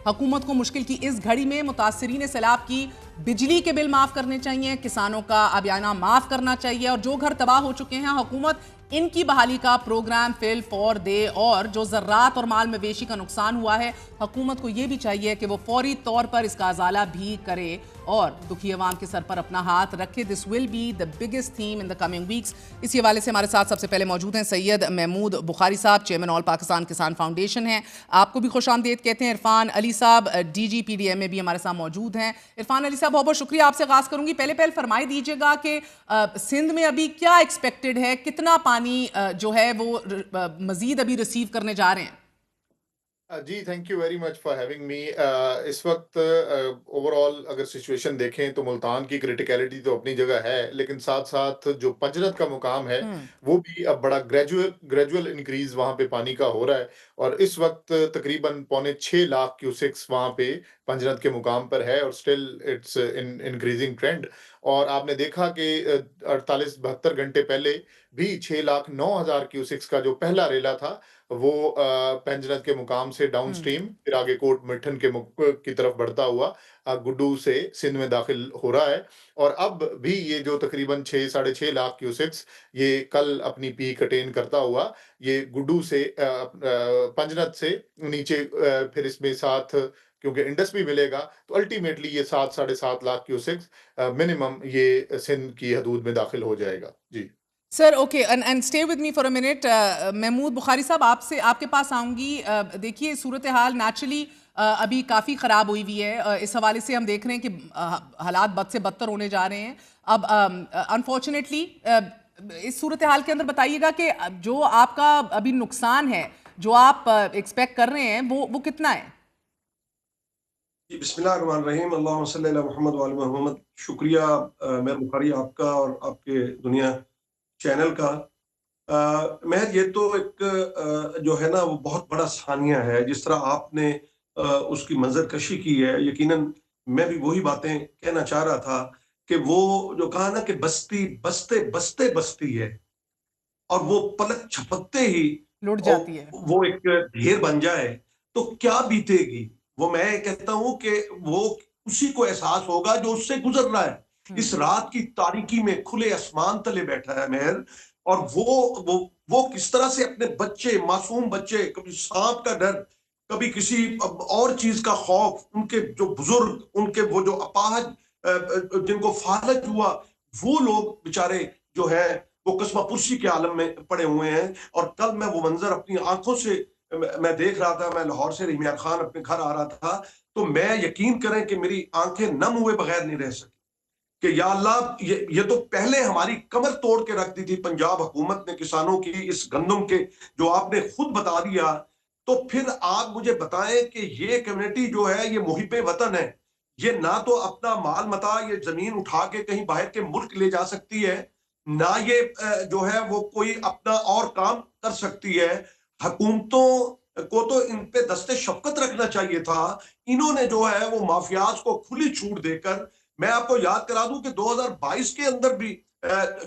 हुकूमत को मुश्किल की इस घड़ी में मुतासरीन सैलाब की बिजली के बिल माफ करने चाहिए, किसानों का अबियाना माफ करना चाहिए और जो घर तबाह हो चुके हैं हुकूमत इनकी बहाली का प्रोग्राम फिल फॉर दे। और जो ज़र्रात और माल मवेशी का नुकसान हुआ है हुकूमत को यह भी चाहिए कि वो फौरी तौर पर इसका अजाला भी करे और दुखी अवाम के सर पर अपना हाथ रखे। This will be the biggest theme in the coming weeks. इसी हवाले से हमारे साथ सबसे पहले मौजूद हैं सैयद महमूद बुखारी साहब, चेयरमैन ऑल पाकिस्तान किसान फाउंडेशन हैं। आपको भी खुश आमदीद कहते हैं। इरफान अली साहब DGPDM में भी हमारे साथ मौजूद हैं। इरफान अली साहब, बहुत बहुत शुक्रिया। आपसे आगाज करूंगी, पहले फरमाई दीजिएगा कि सिंध में अभी क्या एक्सपेक्टेड है, कितना पानी जो है वो मजीद अभी रिसीव करने जा रहे हैं? जी, thank you very much for having me. इस वक्त ओवरऑल अगर सिचुएशन देखें तो मुल्तान की क्रिटिकलिटी तो अपनी जगह है, लेकिन साथ साथ जो पंजरत का मुकाम है वो भी अब बड़ा ग्रेजुअल ग्रेजुअल इंक्रीज वहाँ पे पानी का हो रहा है। और इस वक्त तकरीबन 6.25 लाख क्यूसेक्स वहाँ पे पंजरत के मुकाम पर है और still it's in increasing trend. और आपने देखा कि 48-72 घंटे पहले भी 6,09,000 क्यूसेक्स का जो पहला रेला था वो पेंजरत के मुकाम से डाउन स्ट्रीम फिर आगे कोट मिठन की तरफ बढ़ता हुआ गुड्डू से सिंध में दाखिल हो रहा है। और अब भी ये जो तकरीबन 6-6.5 लाख क्यूसेक्स ये कल अपनी पीक अटेन करता हुआ ये गुड्डू से पंजरत से नीचे फिर इसमें साथ क्योंकि इंडस भी मिलेगा तो अल्टीमेटली ये 7-7.5 लाख क्यूसेक्स मिनिमम ये सिंध की हदूद में दाखिल हो जाएगा। जी sir, okay, and stay with me for a minute. Mahmood Bukhari साहब, आपसे आपके पास आऊंगी। देखिए, सूरत हाल नेचुरली अभी काफ़ी ख़राब हुई हुई है। इस हवाले से हम देख रहे हैं कि हालात बद से बदतर होने जा रहे हैं। अब अनफॉर्चुनेटली इस सूरत हाल के अंदर बताइएगा कि जो आपका अभी नुकसान है, जो आप एक्सपेक्ट कर रहे हैं, वो कितना है? जी, बिस्मिल्लाहिर्रहमानिर्रहीम, अल्लाहुम्मा सल्ली अला मुहम्मद व आले मुहम्मद। शुक्रिया मेहर बुखारी आपका और आपके दुनिया चैनल का। महर ये तो एक जो है ना वो बहुत बड़ा सानिया है। जिस तरह आपने उसकी मंजरकशी की है, यकीनन मैं भी वही बातें कहना चाह रहा था कि वो जो कहा ना कि बस्ती बसते बसते बसती है और वो पलक झपकते ही लुट ओ, जाती है। वो एक ढेर बन जाए तो क्या बीतेगी। वो मैं कहता हूं कि वो उसी को एहसास होगा जो उससे गुजर रहा है। इस रात की तारीकी में खुले आसमान तले बैठा है मेहर, और वो किस तरह से अपने बच्चे, मासूम बच्चे, कभी सांप का डर, कभी किसी और चीज का खौफ, उनके जो बुजुर्ग, उनके वो जो अपाहज जिनको फालज हुआ, वो लोग बेचारे जो है वो कस्मापुरसी के आलम में पड़े हुए हैं। और कल मैं वो मंजर अपनी आंखों से मैं देख रहा था। मैं लाहौर से रिमियार खान अपने घर आ रहा था तो मैं, यकीन करें कि मेरी आंखें नम हुए बगैर नहीं रह सकी कि या अल्लाह, ये तो पहले हमारी कमर तोड़ के रख दी थी पंजाब हुकूमत ने किसानों की, इस गंदम के जो आपने खुद बता दिया। तो फिर आप मुझे बताएं कि ये कम्युनिटी जो है ये मुहिबे वतन है। ये ना तो अपना माल मता, ये जमीन उठा के कहीं बाहर के मुल्क ले जा सकती है, ना ये जो है वो कोई अपना और काम कर सकती है। हुकूमतों को तो इन पे दस्ते शफकत रखना चाहिए था। इन्होंने जो है वो माफियाज को खुली छूट देकर, मैं आपको याद करा दूं कि 2022 के अंदर भी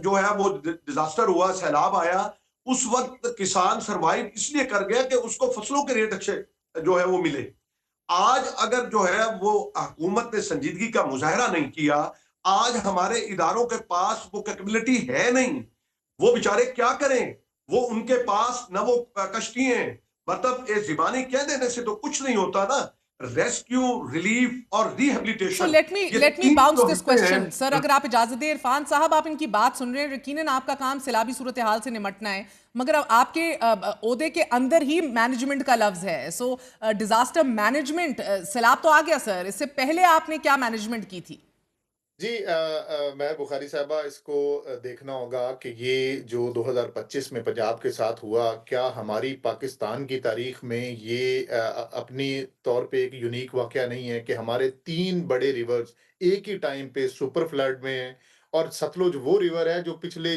जो है वो डिजास्टर हुआ, सैलाब आया। उस वक्त किसान सरवाइव इसलिए कर गया कि उसको फसलों के रेट अच्छे जो है वो मिले। आज अगर जो है वो हुकूमत ने संजीदगी का मुजाहरा नहीं किया, आज हमारे इदारों के पास वो कैपेबिलिटी है नहीं, वो बेचारे क्या करें। वो उनके पास न वो कश्ती हैं, मतलब ये जिबानी कह देने से तो कुछ नहीं होता ना। रेस्क्यू, रिलीफ और सो रिहेबिलिटेशन, लेट मी ये लेट मी तीन बाउंस जो दिस हिस्से क्वेश्चन सर, हैं। अगर आप इजाजत दें। इरफान साहब, आप इनकी बात सुन रहे हैं, यकीनन आपका काम सैलाबी सूरत हाल से निमटना है, मगर अब आपके ओहदे के अंदर ही मैनेजमेंट का लफ्ज है। सो डिजास्टर मैनेजमेंट, सैलाब तो आ गया सर, इससे पहले आपने क्या मैनेजमेंट की थी? जी, मैं बुखारी साहबा इसको देखना होगा कि ये जो 2025 में पंजाब के साथ हुआ, क्या हमारी पाकिस्तान की तारीख में ये अपनी तौर पे एक यूनिक वाकया नहीं है कि हमारे 3 बड़े रिवर्स एक ही टाइम पे सुपर फ्लड में हैं। और सतलुज वो रिवर है जो पिछले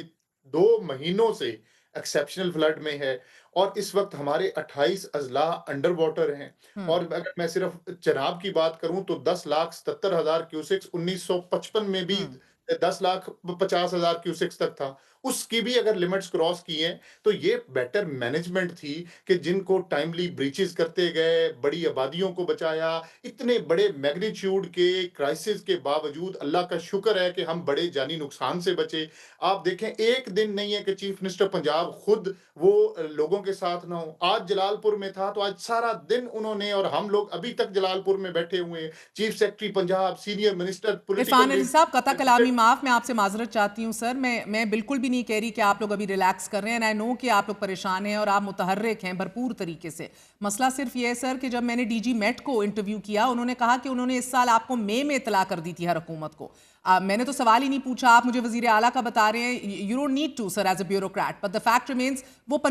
2 महीनों से एक्सेप्शनल फ्लड में है और इस वक्त हमारे 28 अजला अंडर वाटर हैं। और अगर मैं सिर्फ चनाब की बात करूं तो 10,77,000 क्यूसेक्स 1955 में भी हम्म 10,50,000 क्यूसेक्स तक था। उसकी भी अगर लिमिट्स क्रॉस की हैं, तो ये बेटर मैनेजमेंट थी कि जिनको टाइमली ब्रीचेस करते गए, बड़ी आबादियों को बचाया, इतने बड़े मैग्नीट्यूड के क्राइसिस के बावजूद अल्लाह का शुक्र है कि हम बड़े जानी नुकसान से बचे। आप देखें, एक दिन नहीं है कि चीफ मिनिस्टर पंजाब खुद वो लोगों के साथ ना हो। आज जलालपुर में था, तो आज सारा दिन उन्होंने, और हम लोग अभी तक जलालपुर में बैठे हुए हैं, chief secretary Punjab, senior minister, Irfan political Ali साहब, कता कलामी लीडर। माफ, मैं आपसे माजरत चाहती हूँ सर। मैं बिल्कुल भी नहीं कह रही कि आप लोग अभी रिलैक्स कर रहे हैं। आई नो कि आप लोग परेशान हैं और आप मुतहर्रिक हैं भरपूर तरीके से। मसला सिर्फ ये है सर कि जब मैंने डीजी मेट को इंटरव्यू किया, उन्होंने कहा कि उन्होंने इस साल आपको मई में इतला कर दी थी हर हुकूमत को। मैंने तो सवाल ही नहीं पूछा, आप मुझे वजीर आला का बता रहे हैं। You don't need to sir as a bureaucrat, but the fact remains वो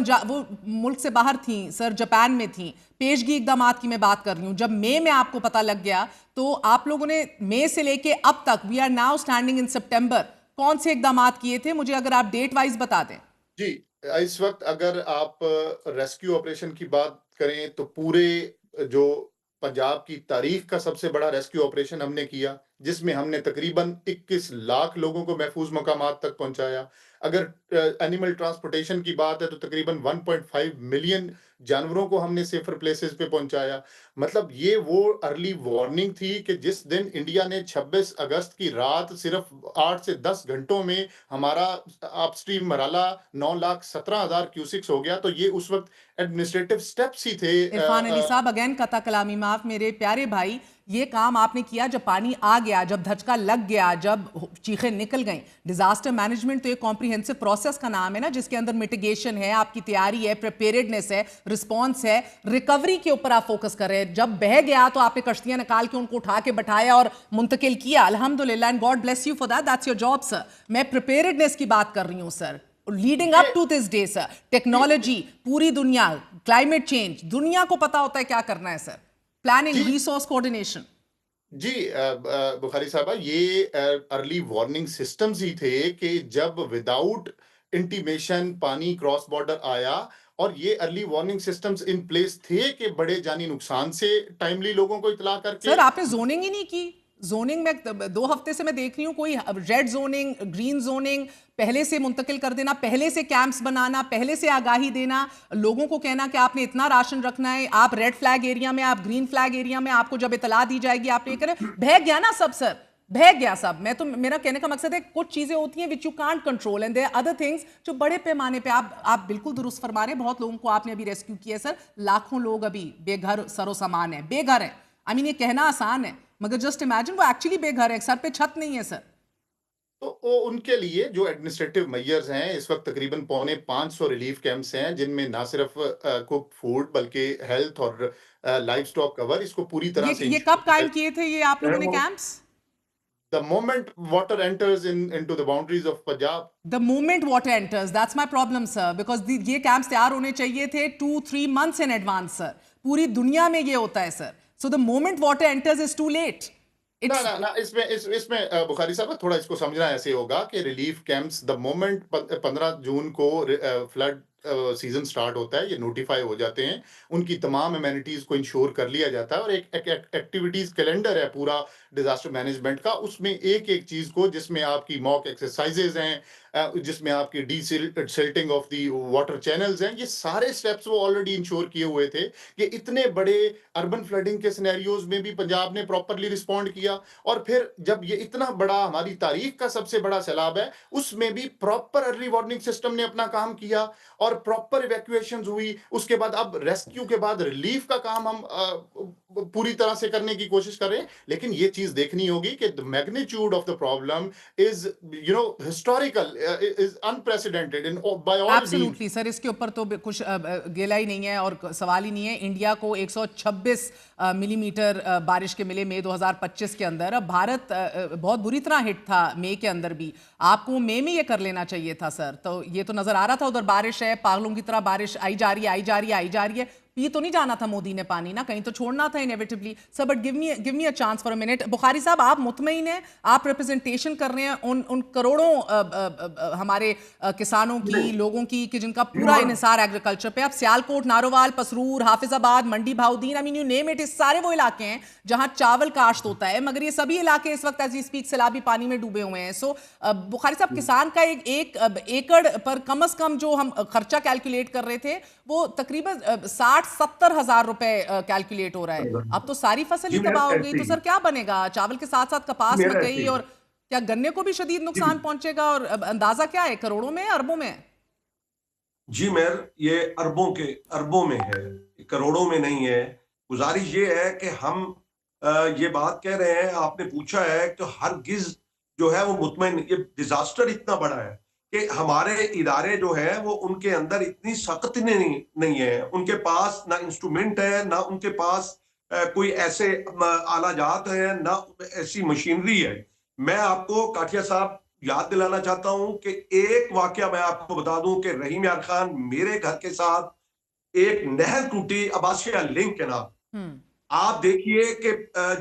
मुल्क से बाहर थी सर, जापान में थी। पेशगी इकदाम की मैं बात कर रही हूँ। जब मई में आपको पता लग गया, तो आप लोगों ने मई से लेके अब तक, we are now standing in September, कौन से इकदाम किए थे? मुझे अगर आप डेट वाइज बता दें। जी, इस वक्त अगर आप रेस्क्यू ऑपरेशन की बात करें, तो पूरे जो पंजाब की तारीख का सबसे बड़ा रेस्क्यू ऑपरेशन हमने किया, जिसमें हमने तकरीबन 21 लाख लोगों को महफूज मकामात तक पहुंचाया। अगर एनिमल ट्रांसपोर्टेशन की बात है, तो तकरीबन 1.5 मिलियन जानवरों को हमने सेफर प्लेसेस पे पहुंचाया। मतलब ये वो अर्ली वार्निंग थी कि जिस दिन इंडिया ने 26 अगस्त की रात सिर्फ 8 से 10 घंटों में हमारा अपस्ट्रीम मराला 9,17,000 क्यूसिक्स हो गया, तो ये उस वक्त एडमिनिस्ट्रेटिव स्टेप्स ही थे। इरफान अली साहब, अगेन कता कलामी माफ, मेरे प्यारे भाई, ये काम आपने किया जब पानी आ गया, जब धचका लग गया, जब चीखें निकल गईं। डिजास्टर मैनेजमेंट तो एक कॉम्प्रिहेंसिव प्रोसेस का नाम है ना, जिसके अंदर मिटिगेशन है, आपकी तैयारी है, प्रिपेयर्डनेस है, रिस्पॉन्स है, रिकवरी के ऊपर आप फोकस कर रहे हैं। जब बह गया तो आपने कश्तियां निकाल के उनको उठा के बैठाया और मुंतकिल किया, अल्हम्दुलिल्लाह, and God bless you for that, that's your job sir. मैं प्रिपेयर्डनेस की बात कर रही हूँ sir, leading up to this day sir. Technology, पूरी दुनिया, क्लाइमेट चेंज, दुनिया को पता होता है क्या करना है सर। प्लानिंग, जी रिसोर्स कोऑर्डिनेशन। जी, बुखारी साहबा, ये अर्ली वार्निंग सिस्टम्स ही थे कि जब विदाउट इंटीमेशन पानी क्रॉस बॉर्डर आया, और ये early warning systems in place थे कि बड़े जानी नुकसान से टाइमली लोगों को इतला करके। सर आपने जोनिंग ही नहीं की। जोनिंग में 2 हफ्ते से मैं देख रही हूँ, कोई रेड जोनिंग, ग्रीन जोनिंग, पहले से मुंतकिल कर देना, पहले से कैंप्स बनाना, पहले से आगाही देना, लोगों को कहना कि आपने इतना राशन रखना है, आप रेड फ्लैग एरिया में, आप ग्रीन फ्लैग एरिया में, आपको जब इतला दी जाएगी आप ये करें। बह गया ना सब सर, बह गया सब। मैं तो, मेरा कहने का मकसद है, कुछ चीजें होती हैं which you can't control, and there are other things जो बड़े पैमाने पे आप बिल्कुल दुरुस्त फरमा रहे हैं। बहुत लोगों को आपने अभी रेस्क्यू किया सर, लाखों लोग अभी बेघर सरो सामान है, बेघर है। आई मीन, ये कहना आसान है, मगर जस्ट इमेजिन वो एक्चुअली बेघर है, सर पे छत नहीं है सर। तो वो उनके लिए जो एडमिनिस्ट्रेटिव मेजर्स हैं, इस वक्त तकरीबन पौने 500 रिलीफ कैंप्स हैं, जिनमें ना सिर्फ कुक फूड बल्कि हेल्थ और लाइफ स्टॉक कवर, इसको पूरी तरह से ये इंश्योर कब कायम किया। किए थे ये आप लोगों ने camps? The moment water enters into the boundaries of Punjab. The moment water enters, that's my problem sir, because ये कैंप्स तैयार होने चाहिए थे 2-3 मंथ्स इन एडवांस सर। पूरी दुनिया में ये होता है sir. So the moment water enters is too late. ना ना ना, इसमें बुखारी साहब, थोड़ा इसको समझना ऐसे होगा कि रिलीफ कैंप्स द मोमेंट 15 जून को फ्लड सीजन स्टार्ट होता है, ये नोटिफाई हो जाते हैं, उनकी तमाम अमेनिटीज को इंश्योर कर लिया जाता है, और एक एक्टिविटीज कैलेंडर है पूरा डिजास्टर मैनेजमेंट का। उसमें एक एक चीज को, जिसमें आपकी मॉक एक्सरसाइजेज हैं, जिसमें आपकी silting of the water channels हैं, ये सारे स्टेप्स वो ऑलरेडी इंश्योर किए हुए थे कि इतने बड़े अर्बन फ्लडिंग के सिनेरियोज में भी पंजाब ने प्रॉपरली रिस्पॉन्ड किया। और फिर जब ये इतना बड़ा, हमारी तारीख का सबसे बड़ा सैलाब है, उसमें भी प्रॉपर अर्ली वार्निंग सिस्टम ने अपना काम किया और प्रॉपर इवैक्यूएशंस हुई। उसके बाद अब रेस्क्यू के बाद रिलीफ का काम हम पूरी तरह से करने की कोशिश कर रहे हैं। लेकिन ये चीज देखनी होगी कि the magnitude of the problem is, historical, is unprecedented in by all means. Absolutely sir, इसके ऊपर तो कुछ गिला ही नहीं है और सवाल ही नहीं है। इंडिया को 126 मिलीमीटर बारिश के मिले मई 2025 के अंदर। अब भारत बहुत बुरी तरह हिट था मई के अंदर भी। आपको मई में ये कर लेना चाहिए था सर। तो ये तो नजर आ रहा था, उधर बारिश है, पागलों की तरह बारिश आई जा रही है, आई जा रही है, आई जा रही है। पी तो नहीं जाना था मोदी ने पानी ना, कहीं तो छोड़ना था inevitably. Sir but give me a chance for a minute. Bukhari साहब, आप मुतमईन हैं, आप रिप्रेजेंटेशन कर रहे हैं उन करोड़ों हमारे किसानों की, लोगों की, कि जिनका पूरा इन्हिसार एग्रीकल्चर पे। आप Sialkot, Narowal, Pasrur, Hafizabad, Mandi Bahauddin, I mean you name it, इस सारे वो इलाके हैं जहां चावल काश्त होता है, मगर ये सभी इलाके इस वक्त एज वी स्पीक सैलाबी पानी में डूबे हुए हैं। सो बुखारी साहब, किसान का एक एकड़ पर कम से कम जो हम खर्चा कैलकुलेट कर रहे थे वो तकरीबन 60-70 हजार रुपए कैलकुलेट हो रहा है। अब तो सारी फसल ही जी मेरा तबाह हो गई, ऐसे तो ही सर क्या बनेगा? चावल के साथ साथ कपास, मेरा ऐसे मकई, ही और क्या गन्ने को भी शदीद नुकसान पहुंचेगा? और अंदाजा क्या है, करोड़ों में, अरबों में? जी मेर, ये अरबों में है, करोड़ों में नहीं है। गुजारिश ये है कि हम ये बात कह रहे हैं, आपने पूछा है तो हरगिज जो है वो मुतमईन, ये डिजास्टर इतना बड़ा है कि हमारे इदारे जो है वो उनके अंदर इतनी सख्त नहीं है, उनके पास ना इंस्ट्रूमेंट है, ना उनके पास कोई ऐसे आलाजात है, ना ऐसी मशीनरी है। मैं आपको काठिया साहब याद दिलाना चाहता हूं कि एक वाकया मैं आपको बता दूं कि रहीम यार खान मेरे घर के साथ एक नहर टूटी, अब्बासिया लिंक के नाम। आप देखिए कि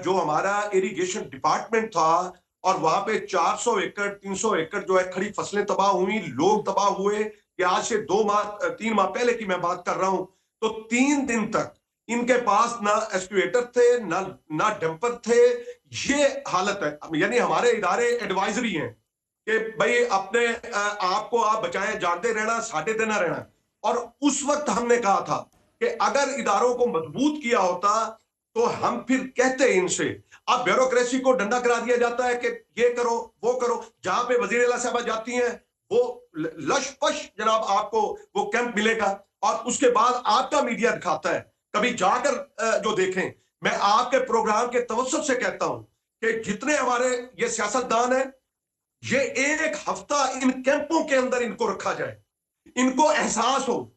जो हमारा इरिगेशन डिपार्टमेंट था और वहां पे 400 एकड़ 300 एकड़ जो है खड़ी फसलें तबाह हुई, लोग तबाह हुए। कि आज से 3 माह पहले की मैं बात कर रहा हूं, तो 3 दिन तक इनके पास ना एक्सक्यूएटर थे, ना डंपर थे। ये हालत है। यानी हमारे इदारे एडवाइजरी हैं कि भाई अपने आपको आप बचाएं, जानते रहना, साटे देना रहना। और उस वक्त हमने कहा था कि अगर इदारों को मजबूत किया होता तो हम फिर कहते इनसे। अब ब्यूरोक्रेसी को डंडा करा दिया जाता है कि ये करो वो करो। जहां पे वजीर आला साहब जाती हैं वो लश पश जनाब आपको वो कैंप मिलेगा, और उसके बाद आपका मीडिया दिखाता है। कभी जाकर जो देखें। मैं आपके प्रोग्राम के तवज्जुह से कहता हूं कि जितने हमारे ये सियासतदान हैं, ये एक हफ्ता इन कैंपों के अंदर इनको रखा जाए, इनको एहसास हो